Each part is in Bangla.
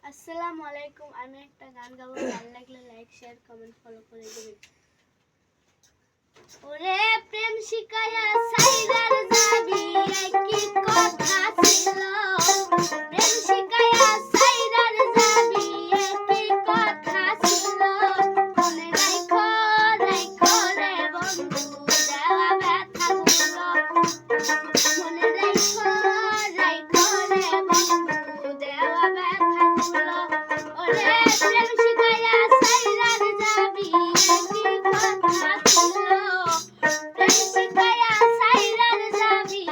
আসসালামু আলাইকুম। আমি একটা গান গাবো, ভালো লাগলে লাইক শেয়ার কমেন্ট ফলো করে দিবেন। ওরে প্রেম শিখায়া সাইরার যাবি কি কথা ছিল, প্রেম শিখায়া সাইরার যাবি কি কথা ছিল, মনে রাখো রাখো রে বন্ধু দেওয়া ব্যথাগুলো, মনে রাখো রাখো রে বন্ধু দেওয়া ব্যথাগুলো। ওরে প্রেম শিখায়া সাইরার যাবি কি কথা ছিল, প্রেম শিখায়া সাইরার যাবি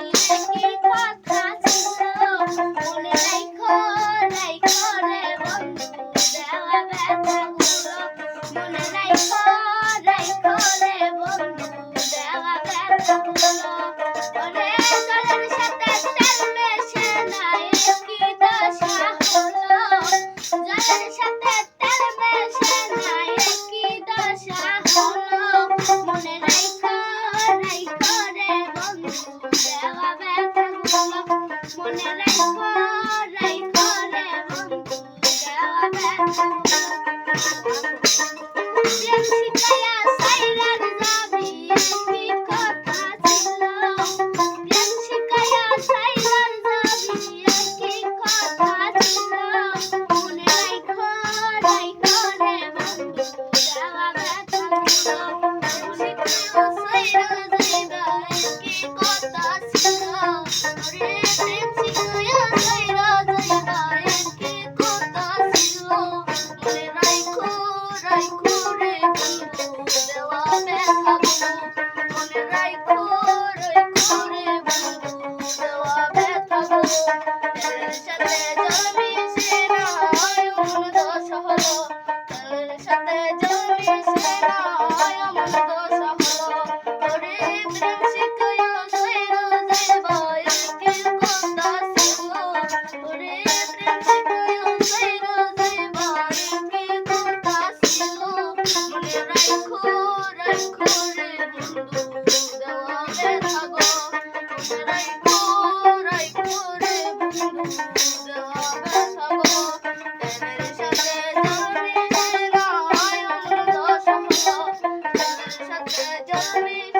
কি কথা ছিল, মনে রাখো রাখো রে বন্ধু দেওয়া ব্যথাগুলো, মনে রাখো রাখো রে বন্ধু দেওয়া ব্যথাগুলো। ওরে জলের সাথে তেল মেশে নাই কি দশা হলো, জলের সাথে তেল মেশে নাই কি দশা হলো, মনে রাখো রাখো রে বন্ধু দেওয়া ব্যথাগুলো, মনে রাখো রাখো রে বন্ধু দেওয়া ব্যথাগুলো। প্রেম শিখায়া সাইরার যাবি কি কথা ছিল, প্রেম শিখায়া সাইরার যাবি কি কথা ছিল, মনে রাখো রাখো রে বন্ধু দেওয়া ব্যথাগুলো, প্রেম শিখায়া সাইরার যাবি কি কথা ছিল, ওরে প্রেম শিখায়া সাইরার যাবি কি কথা ছিল, মনে রাখো রাখো রে বন্ধু দেওয়া ব্যথাগুলো, মনে রাখো রাখো রে বন্ধু দেওয়া ব্যথাগুলো। তেলের সাথে জল মিশে না এমন দশা হলো, তেলের সাথে জল মিশে না এমন দশা হলো, ওরে প্রেম শিখায়া সাইরা যাইবা কি কথা ছিল, ওরে প্রেম শিখায়া সাইরা যাইবা কি কথা ছিল, মনে রাখো রাখো রে বন্ধু দেওয়া ব্যথাগুলো, মনে রাখো রাখো রে বন্ধু দেওয়া ব্যথাগুলো। তেলের সাথে জল মিশে না এমন দশা হলো, তেলের সাথে জল মিশে